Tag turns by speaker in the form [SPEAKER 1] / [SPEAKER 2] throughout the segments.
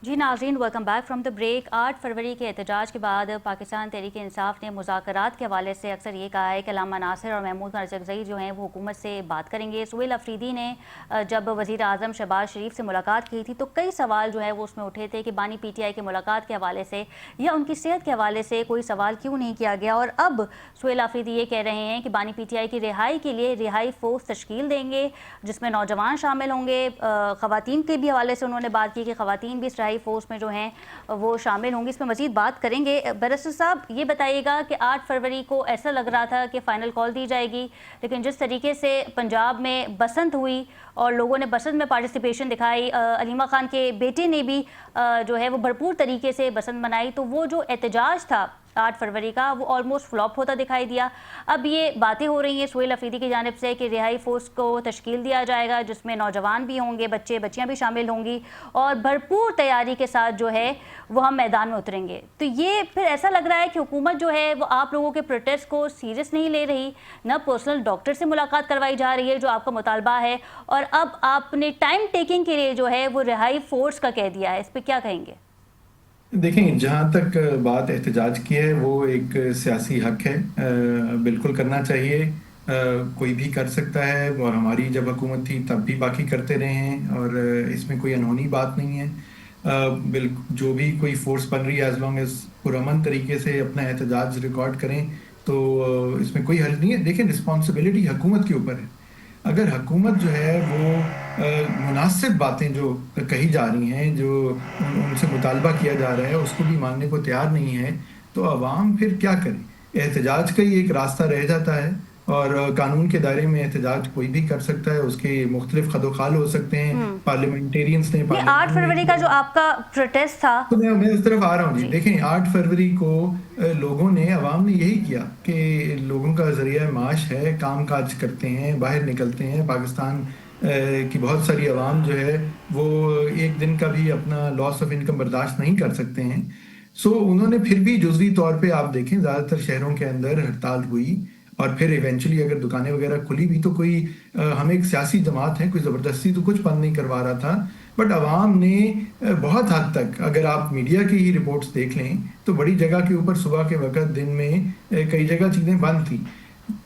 [SPEAKER 1] जी नाज़रीन, welcome back from the break. 8 फरवरी के एहतजाज के बाद पाकिस्तान तहरीक-ए-इंसाफ ने मुज़ाकरात के हवाले से अक्सर ये कहा है कि अल्लामा नासिर और महमूद नरजकज़ई जो हैं वो हुकूमत से बात करेंगे। सुहेल अफरीदी ने जब वज़ीर आज़म शहबाज शरीफ से मुलाकात की थी तो कई सवाल जो है वो उसमें उठे थे कि बानी PTI की मुलाकात के हवाले से या उनकी सेहत के हवाले से कोई सवाल क्यों नहीं किया गया। और अब सुहेल अफरीदी ये कह रहे हैं कि बानी PTI की रिहाई के लिए रिहाई फोर्स तश्कील देंगे जिसमें नौजवान शामिल होंगे। ख़वातीन के भी हवाले से उन्होंने बात की कि ख़वातीन भी इस रिहाई फोर्स में जो हैं वो शामिल होंगी। इसमें मज़ीद बात करेंगे। बैरिस्टर साहब, ये बताइएगा कि 8 फरवरी को ऐसा लग रहा था कि फ़ाइनल कॉल दी जाएगी, लेकिन जिस तरीके से पंजाब में बसंत हुई और लोगों ने बसंत में पार्टिसिपेशन दिखाई, अलीमा खान के बेटे ने भी जो है वो भरपूर तरीके से बसंत मनाई, तो वो जो एहतजाज था 8 फरवरी का वो ऑलमोस्ट फ्लॉप होता दिखाई दिया। अब ये बातें हो रही हैं सुहेल अफरीदी की जानिब से कि रिहाई फोर्स को तश्कील दिया जाएगा जिसमें नौजवान भी होंगे, बच्चे बच्चियां भी शामिल होंगी और भरपूर तैयारी के साथ जो है वो हम मैदान में उतरेंगे। तो ये फिर ऐसा लग रहा है कि हुकूमत जो है वो आप लोगों के प्रोटेस्ट को सीरियस नहीं ले रही, न पर्सनल डॉक्टर से मुलाकात करवाई जा रही है जो आपका मुतालबा है, और अब आपने टाइम टेकिंग के लिए जो है वो रिहाई फोर्स का कह दिया है। इस पर क्या कहेंगे?
[SPEAKER 2] देखें, जहाँ तक बात एहतजाज की है वो एक सियासी हक है, बिल्कुल करना चाहिए। कोई भी कर सकता है और हमारी जब हुकूमत थी तब भी बाकी करते रहे हैं और इसमें कोई अनहोनी बात नहीं है। बिल्कुल जो भी कोई फोर्स बन रही है, एज लॉन्ग एज पुरअमन तरीके से अपना एहतजाज रिकॉर्ड करें तो इसमें कोई हर्ज नहीं है। देखें, रिस्पॉन्सिबिलिटी हुकूमत के ऊपर है। अगर हुकूमत जो है वो मुनासिब बातें जो कही जा रही हैं, जो उनसे मुतालबा किया जा रहा है, उसको भी मानने को तैयार नहीं है, तो अवाम फिर क्या करे? एहतजाज का ही एक रास्ता रह जाता है और कानून के दायरे में एहतजाज कोई भी कर सकता है, उसके मुख्तलिफ खदोखाल हो सकते हैं। पार्लियामेंटेरियंस ने
[SPEAKER 1] ये 8
[SPEAKER 2] पार्लियामेंट
[SPEAKER 1] फरवरी का जो
[SPEAKER 2] में
[SPEAKER 1] आपका प्रोटेस्ट था।
[SPEAKER 2] तो मैं उस तरफ आ रहा हूँ जी।
[SPEAKER 1] जी।
[SPEAKER 2] देखें, 8 फरवरी को लोगों ने, अवाम ने यही किया कि लोगों का जरिया माश है, काम काज करते हैं, बाहर निकलते हैं। पाकिस्तान की बहुत सारी अवाम जो है वो एक दिन का भी अपना लॉस ऑफ इनकम बर्दाश्त नहीं कर सकते हैं। सो उन्होंने फिर भी जुज़वी तौर पे आप देखें ज़्यादातर शहरों के अंदर हड़ताल हुई और फिर इवेंचुअली अगर दुकानें वगैरह खुली भी तो कोई हम एक सियासी जमात है, कोई ज़बरदस्ती तो कुछ बंद नहीं करवा रहा था। बट अवाम ने बहुत हद तक, अगर आप मीडिया की ही रिपोर्ट्स देख लें तो बड़ी जगह के ऊपर सुबह के वक्त, दिन में कई जगह चीज़ें बंद थी।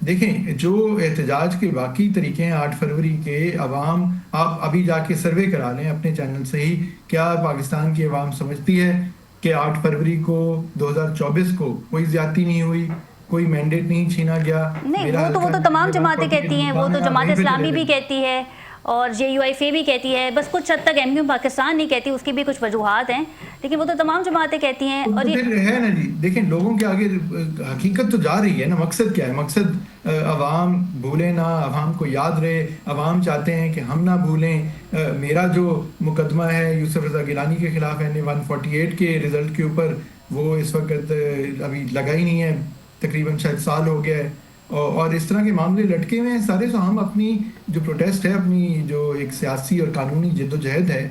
[SPEAKER 2] देखें, जो एहतजाज के बाकी तरीके हैं 8 फरवरी के, अवाम, आप अभी जाके सर्वे करा लें अपने चैनल से ही, क्या पाकिस्तान की अवाम समझती है कि 8 फरवरी को 2024 को कोई ज्यादती नहीं हुई, कोई मैंडेट नहीं छीना गया?
[SPEAKER 1] नहीं,
[SPEAKER 2] मेरा
[SPEAKER 1] वो
[SPEAKER 2] हल्का
[SPEAKER 1] तो तमाम जमातें कहती हैं, वो तो जमात
[SPEAKER 2] वहीं पे चले
[SPEAKER 1] इस्लामी भी
[SPEAKER 2] गए।
[SPEAKER 1] कहती है और JUIF भी कहती है। बस कुछ हद तक MQ पाकिस्तान नहीं कहती, उसकी भी कुछ वजूहात हैं, लेकिन वो तो तमाम जमातें कहती हैं।
[SPEAKER 2] तो
[SPEAKER 1] और ये
[SPEAKER 2] फिर है ना जी। देखें, लोगों के आगे हकीकत तो जा रही है ना। मकसद क्या है? मकसद अवाम भूले ना, अवाम को याद रहे। अवाम चाहते हैं कि हम ना भूलें। मेरा जो मुकदमा है यूसुफ रजा गिलानी के खिलाफ है, 148 के रिजल्ट के ऊपर, वो इस वक्त अभी लगा ही नहीं है, तकरीबन शायद साल हो गया है। और इस तरह के मामले लटके हुए हैं सारे। तो हम अपनी जो प्रोटेस्ट है, अपनी जो एक सियासी और कानूनी जद्दोजहद है,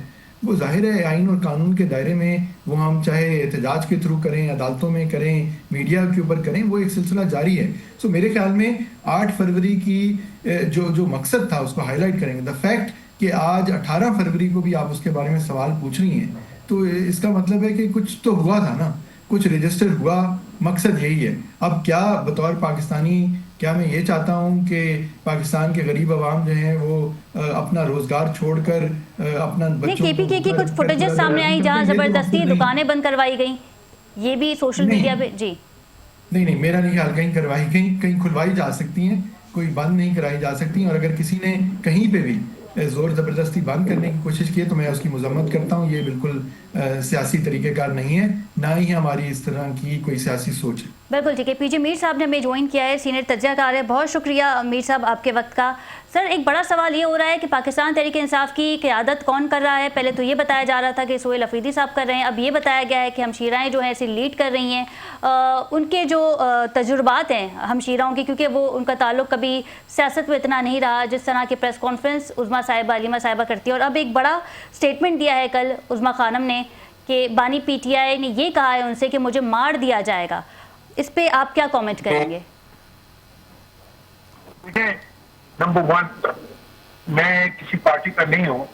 [SPEAKER 2] वो जाहिर है आइन और कानून के दायरे में, वो हम चाहे एहतजाज के थ्रू करें, अदालतों में करें, मीडिया के ऊपर करें, वो एक सिलसिला जारी है। सो मेरे ख्याल में 8 फरवरी की जो मकसद था उसको हाईलाइट करेंगे। द फैक्ट कि आज 18 फरवरी को भी आप उसके बारे में सवाल पूछ रही हैं, तो इसका मतलब है कि कुछ तो हुआ था ना, कुछ रजिस्टर हुआ। मकसद यही है। अब क्या बतौर पाकिस्तानी, क्या मैं ये चाहता हूँ कि पाकिस्तान के गरीब आवाम जो हैं वो अपना रोजगार छोड़कर अपना
[SPEAKER 1] नहीं,
[SPEAKER 2] बच्चों को
[SPEAKER 1] KPK की कुछ फुटेजेस सामने आई जहां
[SPEAKER 2] ये तो
[SPEAKER 1] जबरदस्ती
[SPEAKER 2] मकसद नहीं।
[SPEAKER 1] दुकानें बंद करवाई गई, ये भी सोशल
[SPEAKER 2] नहीं
[SPEAKER 1] मीडिया पे। जी।
[SPEAKER 2] नहीं नहीं, मेरा नहीं ख्याल कहीं करवाई, कहीं कहीं खुलवाई जा सकती हैं, कोई बंद नहीं कराई जा सकती। और अगर किसी ने कहीं पे भी जोर ज़बरदस्ती बंद करने की कोशिश की है तो मैं उसकी मजम्मत करता हूँ। ये बिल्कुल सियासी तरीक़ेकार नहीं है, ना ही हमारी इस तरह की कोई सियासी सोच है।
[SPEAKER 1] बिल्कुल ठीक है। PJ मीर साहब ने हमें ज्वाइन किया है, सीनियर तज्ज़ियाकार है। बहुत शुक्रिया मीर साहब आपके वक्त का। सर, एक बड़ा सवाल ये हो रहा है कि पाकिस्तान तहरीक इंसाफ की क़यादत कौन कर रहा है? पहले तो ये बताया जा रहा था कि सुहेल अफरीदी साहब कर रहे हैं, अब ये बताया गया है कि हमशीराएँ जो हैं इसे लीड कर रही हैं। उनके जो तजुर्बात हैं हमशीराओं की, क्योंकि वो उनका ताल्लुक कभी सियासत में इतना नहीं रहा, जिस तरह की प्रेस कॉन्फ्रेंस उज़्मा साहिबा, अलीमा साहिबा करती है। और अब एक बड़ा स्टेटमेंट दिया है कल उज़्मा खानम ने कि बानी PTI ने ये कहा है उनसे कि मुझे मार दिया जाएगा। इस पे आप क्या कमेंट करेंगे?
[SPEAKER 3] नंबर वन, मैं किसी पार्टी का नहीं हूँ,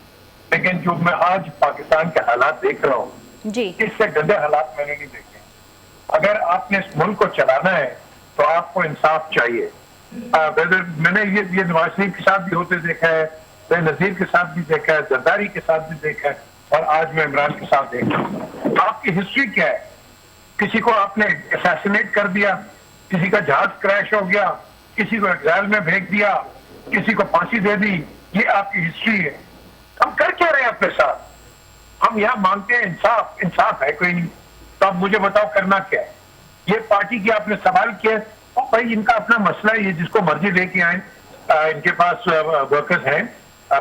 [SPEAKER 3] लेकिन जो मैं आज पाकिस्तान के हालात देख रहा हूँ
[SPEAKER 1] जी।
[SPEAKER 3] इससे गंदे हालात मैंने नहीं देखे। अगर आपने इस मुल्क को चलाना है तो आपको इंसाफ चाहिए। मैंने ये नवाज शरीफ के साथ भी होते देखा है, नजीर के साथ भी देखा है, जरदारी के साथ भी देखा है, और आज मैं इमरान के साथ देख रहा हूँ। आपकी हिस्ट्री क्या है? किसी को आपने असैसिनेट कर दिया, किसी का जहाज क्रैश हो गया, किसी को एग्जाइल में भेज दिया, किसी को फांसी दे दी, ये आपकी हिस्ट्री है। हम कर क्या रहे हैं अपने साथ? हम यहाँ मांगते हैं इंसाफ। इंसाफ है कोई नहीं, तो आप मुझे बताओ करना क्या है? ये पार्टी की आपने सवाल किया, और भाई इनका अपना मसला है, ये जिसको मर्जी लेके आए, इनके पास वर्कर्स हैं,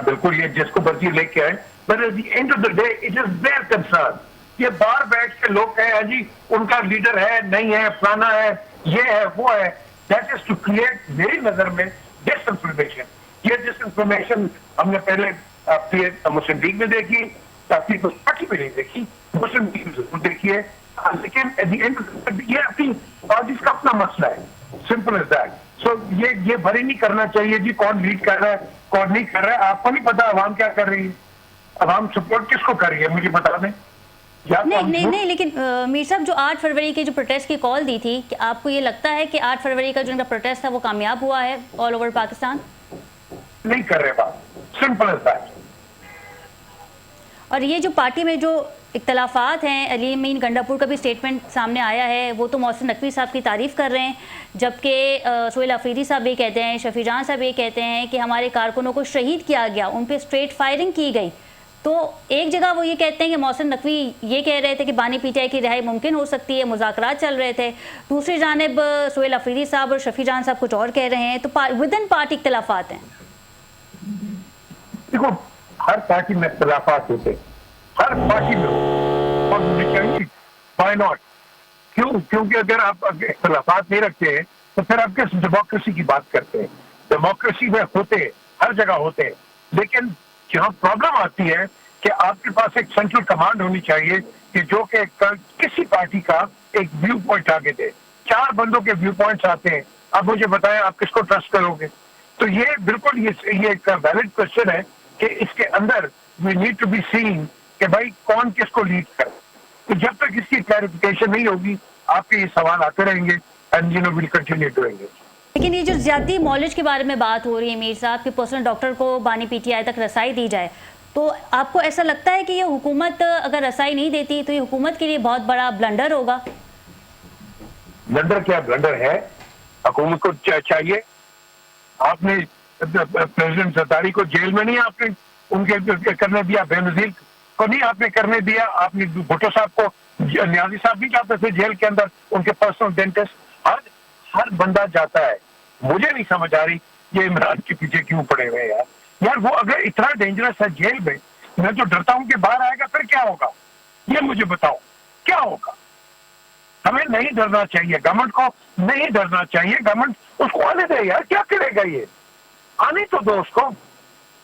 [SPEAKER 3] बिल्कुल ये जिसको मर्जी लेके आए, but at the end of the day it is their concern. ये बाहर बैठ के लोग कहे जी उनका लीडर है, नहीं है, फलाना है, ये है, वो है, दैट इज टू क्रिएट, मेरी नजर में, डिसइंफॉर्मेशन। ये डिसइंफॉर्मेशन हमने पहले मुस्लिम लीग में देखी, पीपल्स पार्टी में नहीं देखी, मुस्लिम लीग में जरूर देखी है, लेकिन एट द एंड ये अपनी पार्टीज का अपना मसला है, सिंपल एज दैट। सो ये वरी नहीं करना चाहिए जी कौन लीड कर रहा है, कौन नहीं कर रहा है। आपको नहीं पता अवाम क्या कर रही है, अवाम सपोर्ट किसको कर रही है, मुझे बता दें।
[SPEAKER 1] नहीं, लेकिन मीर साहब, जो 8 फरवरी के जो प्रोटेस्ट की कॉल दी थी, कि आपको ये लगता है कि 8 फरवरी का जो उनका प्रोटेस्ट था वो कामयाब हुआ है ऑल ओवर पाकिस्तान?
[SPEAKER 3] नहीं कर रहे बात, सिंपल एज दैट।
[SPEAKER 1] और ये जो पार्टी में जो इख्तलाफात हैं, अली अमीन गंडापुर का भी स्टेटमेंट सामने आया है, वो तो मोहसिन नकवी साहब की तारीफ़ कर रहे हैं, जबकि सुहेल अफरीदी साहब ये कहते हैं, शफी जान साहब ये कहते हैं कि हमारे कारकुनों को शहीद किया गया, उन पर स्ट्रेट फायरिंग की गई। तो एक जगह वो ये कहते हैं कि मोहसिन नकवी ये कह रहे थे कि बानी पीटीआई की रिहाई मुमकिन हो सकती है, मुज़ाकरात चल रहे थे, दूसरी जानिब सुहेल अफरीदी साहब और शफी जान साहब कुछ और कह रहे हैं। तो विद इन पार्टी इख्तलाफात हैं।
[SPEAKER 3] देखो, हर पार्टी में इख्तलाफात होते हैं, हर पार्टी में, और व्हाई नॉट? क्यों? क्योंकि अगर आप इख्तलाफात नहीं रखते हैं तो फिर आप किस डेमोक्रेसी की बात करते हैं? डेमोक्रेसी में होते, हर जगह होते हैं, लेकिन जहां प्रॉब्लम आती है कि आपके पास एक सेंट्रल कमांड होनी चाहिए कि जो कि किसी पार्टी का एक व्यू पॉइंट आगे दे। 4 बंदों के व्यू पॉइंट्स आते हैं, अब मुझे बताएं आप किसको ट्रस्ट करोगे? तो ये बिल्कुल ये एक वैलिड क्वेश्चन है कि इसके अंदर we need to be seen कि भाई कौन किसको लीड करे। तो जब तक इसकी क्लैरिफिकेशन नहीं होगी आपके ये सवाल आते रहेंगे, and you know will continue doing it.
[SPEAKER 1] लेकिन ये जो ज्यादा मॉलेज के बारे में बात हो रही है मीर साहब, कि पर्सनल डॉक्टर को बानी पीटीआई तक रसाई दी जाए, तो आपको ऐसा लगता है कि ये हुकूमत अगर रसाई नहीं देती तो ये हुकूमत के लिए बहुत बड़ा ब्लंडर होगा?
[SPEAKER 3] ब्लंडर क्या ब्लंडर है? हुकूमत को चाहिए, आपने प्रेसिडेंट जरदारी को जेल में नहीं आपने उनके करने दिया, बेनजीर को नहीं आपने करने दिया, आपने भुट्टो साहब को, न्याजी साहब भी जाते थे जेल के अंदर, उनके पर्सनल डेंटिस्ट, हर बंदा जाता है। मुझे नहीं समझ आ रही ये इमरान के पीछे क्यों पड़े हुए हैं यार वो अगर इतना डेंजरस है जेल में, मैं तो डरता हूं कि बाहर आएगा फिर क्या होगा, ये मुझे बताओ क्या होगा। हमें नहीं डरना चाहिए, गवर्नमेंट को नहीं डरना चाहिए, गवर्नमेंट उसको आने दे यार, क्या करेगा ये, आने तो दो उसको।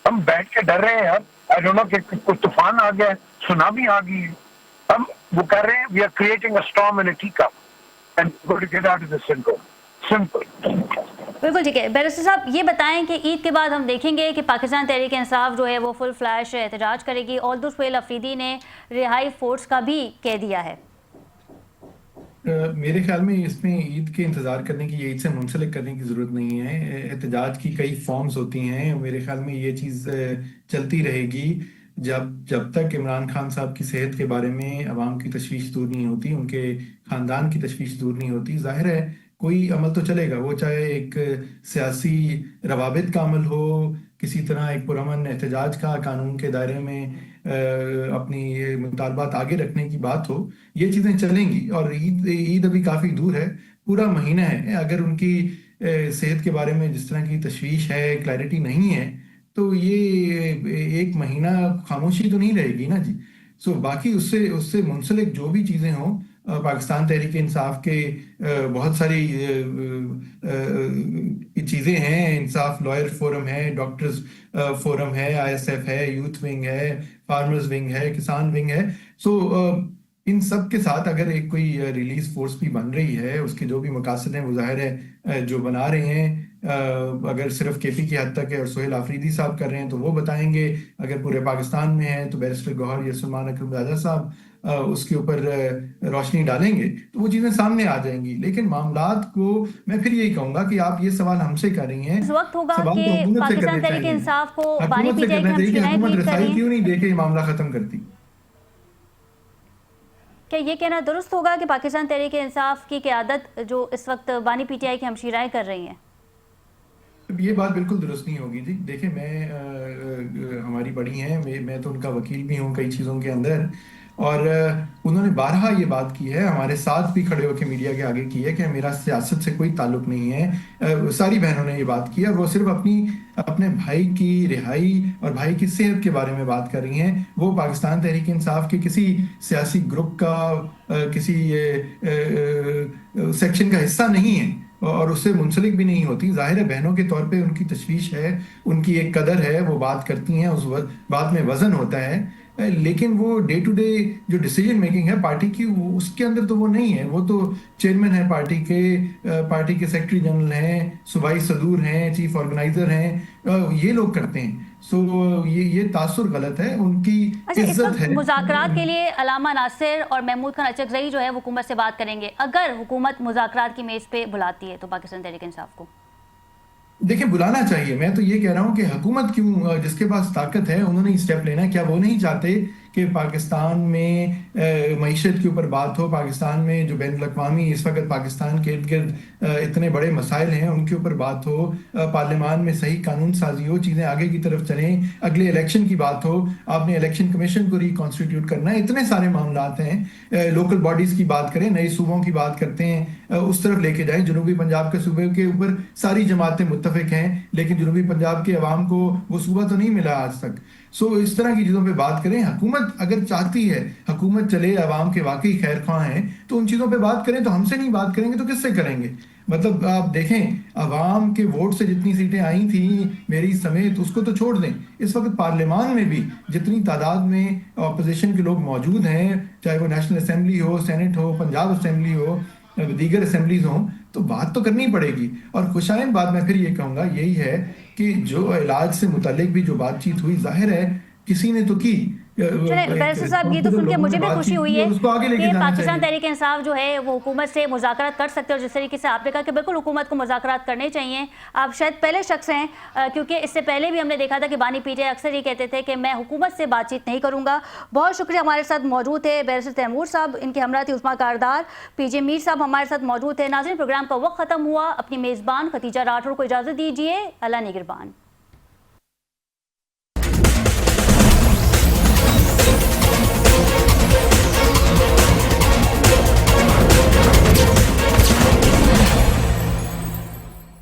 [SPEAKER 3] हम बैठ के डर रहे हैं यार, आई डोंट नो कि कुछ तूफान आ गया, सुनामी आ गई, हम वो कर रहे हैं, we are creating a storm in a tea cup and go to get out of this syndrome, simple.
[SPEAKER 1] बिल्कुल ठीक है। बैरिस्टर साहब ये बताएं कि ईद के बाद हम देखेंगे कि पाकिस्तान तहरीक इंसाफ जो है वो फुल फ्लैश एहतजाज करेगी, और सुहेल अफरीदी ने रिहाई फोर्स का भी कह दिया है।
[SPEAKER 2] मेरे ख्याल में इसमें ईद के इंतज़ार करने की, ईद से मुंसलिक करने की ज़रूरत नहीं है। एहतजाज की कई फॉर्म्स होती हैं, मेरे ख्याल में ये चीज़ चलती रहेगी जब तक इमरान खान साहब की सेहत के बारे में अवाम की तशवीश दूर नहीं होती, उनके ख़ानदान की तशवीश दूर नहीं होती। जाहिर है कोई अमल तो चलेगा, वो चाहे एक सियासी रवाबित का अमल हो, किसी तरह एक पुरअमन एहतजाज का कानून के दायरे में अपनी मुतालबात आगे रखने की बात हो, ये चीज़ें चलेंगी। और ईद अभी काफ़ी दूर है, पूरा महीना है। अगर उनकी सेहत के बारे में जिस तरह की तशवीश है, क्लैरिटी नहीं है, तो ये एक महीना खामोशी तो नहीं रहेगी ना जी। सो बाकी उससे मुंसलिक जो भी चीज़ें हों, पाकिस्तान तहरीक इंसाफ के बहुत सारी चीज़ें हैं, इंसाफ लॉयर फोरम है, डॉक्टर्स फोरम है, आईएसएफ है, यूथ विंग है, फार्मर्स विंग है, किसान विंग है। सो इन सब के साथ अगर एक कोई रिलीज फोर्स भी बन रही है, उसके जो भी मकासद हैं वो जाहिर है जो बना रहे हैं, अगर सिर्फ केपी की हद तक है और सोहेल आफरीदी साहब कर रहे हैं तो वो बताएंगे, अगर पूरे पाकिस्तान में है तो बैरिस्टर गौहर या सलमान अकरम राजा साहब उसके ऊपर रोशनी डालेंगे, तो वो चीज़ें सामने आ जाएंगी। लेकिन मामलात को मैं फिर यही कहूँगा कि आप ये सवाल हमसे कर रही हैं,
[SPEAKER 1] इस वक्त होगा
[SPEAKER 2] सवाल
[SPEAKER 1] कि
[SPEAKER 2] तो हुकूमत से
[SPEAKER 1] पाकिस्तान
[SPEAKER 2] करने
[SPEAKER 1] तहरीक
[SPEAKER 2] चाहिए,
[SPEAKER 1] इंसाफ को बानी
[SPEAKER 2] हुकूमत से
[SPEAKER 1] पीटीआई की
[SPEAKER 2] करना चाहिए कि
[SPEAKER 1] हमशीराएं
[SPEAKER 2] हुकूमत
[SPEAKER 1] ट्वीट कर
[SPEAKER 2] रसाई
[SPEAKER 1] रही हैं।
[SPEAKER 2] क्यों नहीं देके ये मामला खत्म करती।
[SPEAKER 1] क्या ये कहना दुरुस्त होगा कि पाकिस्तान तहरीक इंसाफ की क़यादत जो इस वक्त बानी पीटीआई की हमशीराएं कर रही हैं?
[SPEAKER 2] ये बात बिल्कुल दुरुस्त नहीं होगी जी। देखिए हमारी बड़ी हैं, मैं तो उनका वकील भी हूँ कई चीज़ों के अंदर, और उन्होंने बारहा ये बात की है, हमारे साथ भी खड़े होकर मीडिया के आगे की है कि मेरा सियासत से कोई ताल्लुक नहीं है। सारी बहनों ने ये बात की है, वो सिर्फ अपने भाई की रिहाई और भाई की सेहत के बारे में बात कर रही हैं। वो पाकिस्तान तहरीक इंसाफ के किसी सियासी ग्रुप का किसी सेक्शन का हिस्सा नहीं है और उससे मुंसलिक भी नहीं होती। जाहिर है बहनों के तौर पे उनकी तशवीश है, उनकी एक कदर है, वो बात करती हैं, उस बात में वजन होता है, लेकिन वो डे टू डे जो डिसीजन मेकिंग है पार्टी की, उसके अंदर तो वो नहीं है। वो तो चेयरमैन है पार्टी के सेक्रेटरी जनरल हैं, सूबाई सदूर हैं, चीफ ऑर्गेनाइजर हैं, ये लोग करते हैं। सो ये तासुर गलत है, उनकी इज्जत है।
[SPEAKER 1] मुज़ाकरात के लिए अलामा नासिर और महमूद खान अचकज़ई जो है वो हुकूमत से बात करेंगे। अगर हुकूमत मुज़ाकरात की मेज़ पे बुलाती है तो पाकिस्तान तहरीक इंसाफ को
[SPEAKER 2] देखिए बुलाना चाहिए। मैं तो ये कह रहा हूँ कि हुकूमत क्यों, जिसके पास ताकत है उन्होंने स्टेप लेना है। क्या वो नहीं चाहते कि पाकिस्तान में मईशत के ऊपर बात हो, पाकिस्तान में जो बैनुल अक़वामी इस वक्त पाकिस्तान के इर्द गिर्द इतने बड़े मसाइल हैं उनके ऊपर बात हो, पार्लियामान में सही कानून साजी हो, चीज़ें आगे की तरफ चलें, अगले इलेक्शन की बात हो, आपने इलेक्शन कमीशन को रिकॉन्स्टिट्यूट करना है, इतने सारे मामलात हैं। लोकल बॉडीज़ की बात करें, नए सूबों की बात करते हैं, उस तरफ लेके जाएं। जनूबी पंजाब के सूबे के ऊपर सारी जमातें मुत्तफिक हैं, लेकिन जनूबी पंजाब के अवाम को वो सूबा तो नहीं मिला आज तक। सो इस तरह की चीज़ों पे बात करें। हुकूमत अगर चाहती है हुकूमत चले, अवाम के वाकई खैर ख्वाह हैं, तो उन चीज़ों पे बात करें। तो हमसे नहीं बात करेंगे तो किससे करेंगे? मतलब आप देखें, अवाम के वोट से जितनी सीटें आई थी मेरी समेत, उसको तो छोड़ दें, इस वक्त पार्लियामान में भी जितनी तादाद में अपोजिशन के लोग मौजूद हैं, चाहे वो नेशनल असेंबली हो, सेनेट हो, पंजाब असेंबली हो, दीगर असेंबलीज हों, तो बात तो करनी पड़ेगी। और खुशाइन बात मैं फिर ये कहूँगा यही है कि जो इलाज से मुतालिक भी जो बातचीत हुई, जाहिर है किसी ने तो की।
[SPEAKER 1] बैरिस्टर साहब, ये तो सुन के मुझे भी खुशी हुई है कि पाकिस्तान तहरीक इंसाफ जो है वो हुकूमत से मुज़ाकरात कर सकते हैं। और जिस तरीके से आपने कहा कि बिल्कुल हुकूमत को मुज़ाकरात करने चाहिए, आप शायद पहले शख्स हैं, क्योंकि इससे पहले भी हमने देखा था कि बानी पीटीआई अक्सर ये कहते थे कि मैं हुकूमत से बातचीत नहीं करूँगा। बहुत शुक्रिया, हमारे साथ मौजूद थे बैरिस्टर तैमूर साहब, इनके हमरा थी उस्मा कारदार, पीजे मीर साहब हमारे साथ मौजूद थे। नाज़रीन, प्रोग्राम का वक्त ख़त्म हुआ, अपनी मेज़बान खतीजा राठौर को इजाज़त दीजिए। अल्लाह निगहबान।